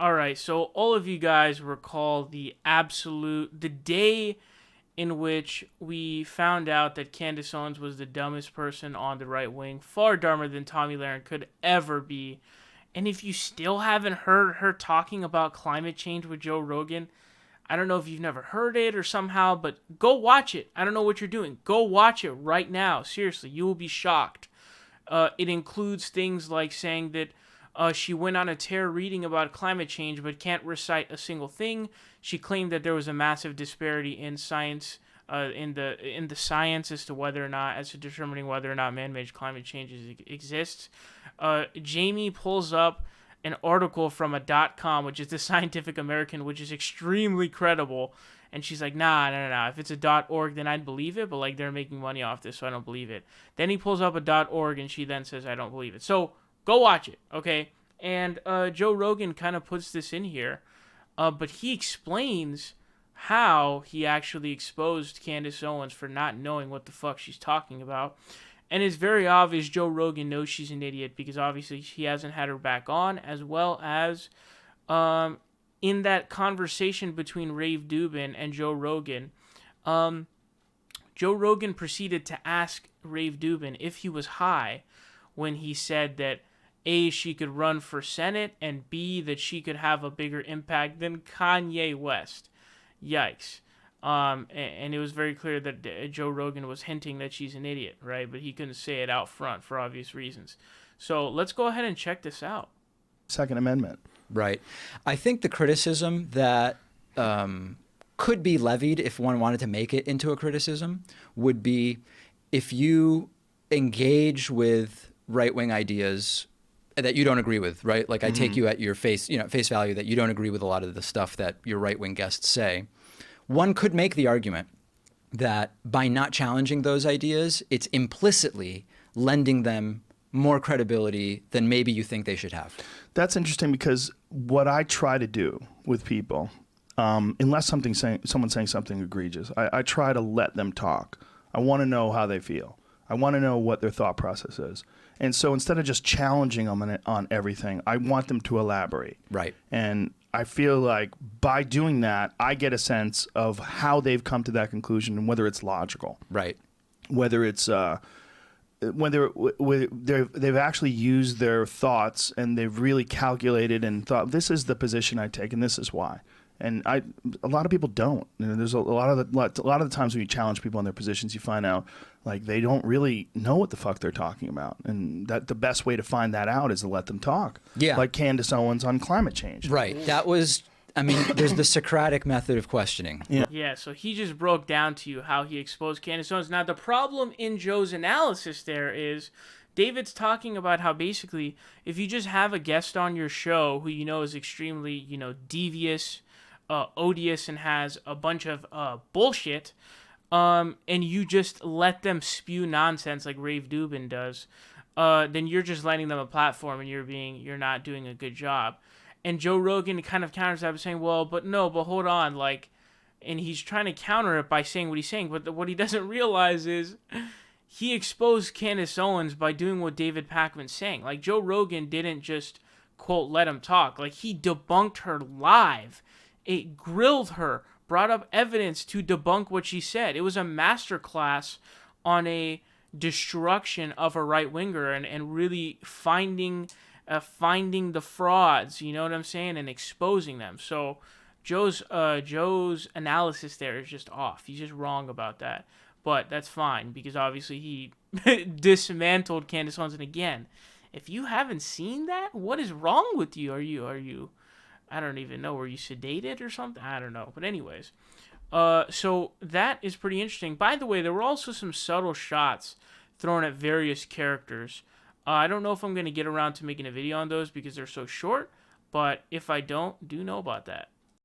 All right, so all of you guys recall the day in which we found out that Candace Owens was the dumbest person on the right wing, far dumber than Tommy Lahren could ever be. And if you still haven't heard her talking about climate change with Joe Rogan, I don't know if you've never heard it or somehow, but go watch it. I don't know what you're doing. Go watch it right now. Seriously, you will be shocked. It includes things like saying that she went on a tear reading about climate change but can't recite a single thing. She claimed that there was a massive disparity in science, in the science as to determining whether or not man-made climate change exists. Jamie pulls up an article from a .com, which is the Scientific American, which is extremely credible. And she's like, nah. If it's a .org, then I'd believe it. But like they're making money off this, so I don't believe it. Then he pulls up a .org, and she then says, I don't believe it. So go watch it, okay? And Joe Rogan kind of puts this in here, but he explains how he actually exposed Candace Owens for not knowing what the fuck she's talking about. And it's very obvious Joe Rogan knows she's an idiot because obviously he hasn't had her back on, as well as in that conversation between Rave Dubin and Joe Rogan, Joe Rogan proceeded to ask Rave Dubin if he was high when he said that A, she could run for Senate, and B, that she could have a bigger impact than Kanye West. Yikes. And it was very clear that Joe Rogan was hinting that she's an idiot, right? But he couldn't say it out front for obvious reasons. So let's go ahead and check this out. Second Amendment. Right. I think the criticism that could be levied if one wanted to make it into a criticism would be if you engage with right-wing ideas that you don't agree with, right? Like I take you at your face value that you don't agree with a lot of the stuff that your right-wing guests say. One could make the argument that by not challenging those ideas, it's implicitly lending them more credibility than maybe you think they should have. That's interesting because what I try to do with people, unless someone's saying something egregious, I try to let them talk. I want to know how they feel. I want to know what their thought process is. And so instead of just challenging them on everything, I want them to elaborate. Right. And I feel like by doing that, I get a sense of how they've come to that conclusion and whether it's logical. Right. Whether it's whether they've actually used their thoughts and they've really calculated and thought, this is the position I take and this is why. And a lot of people don't. There's a lot of the times when you challenge people on their positions, you find out like they don't really know what the fuck they're talking about, and that the best way to find that out is to let them talk. Yeah, like Candace Owens on climate change. Right. That was. I mean, there's the Socratic method of questioning. Yeah. Yeah. So he just broke down to you how he exposed Candace Owens. Now the problem in Joe's analysis there is, David's talking about how basically if you just have a guest on your show who you know is extremely devious, odious, and has a bunch of bullshit, and you just let them spew nonsense like Rave Dubin does, then you're just letting them a platform and you're not doing a good job. And Joe Rogan kind of counters that by saying, well, but hold on, and he's trying to counter it by saying what he's saying, but what he doesn't realize is he exposed Candace Owens by doing what David Pakman's saying. Like, Joe Rogan didn't just, quote, let him talk. Like, he debunked her live. It grilled her, brought up evidence to debunk what she said. It was a masterclass on a destruction of a right-winger and really finding the frauds, you know what I'm saying, and exposing them. So Joe's analysis there is just off. He's just wrong about that. But that's fine because obviously he dismantled Candace Owens. And again, if you haven't seen that, what is wrong with you? Are you I don't even know. Were you sedated or something? I don't know. But anyways, so that is pretty interesting. By the way, there were also some subtle shots thrown at various characters. I don't know if I'm going to get around to making a video on those because they're so short, but if I don't, do know about that.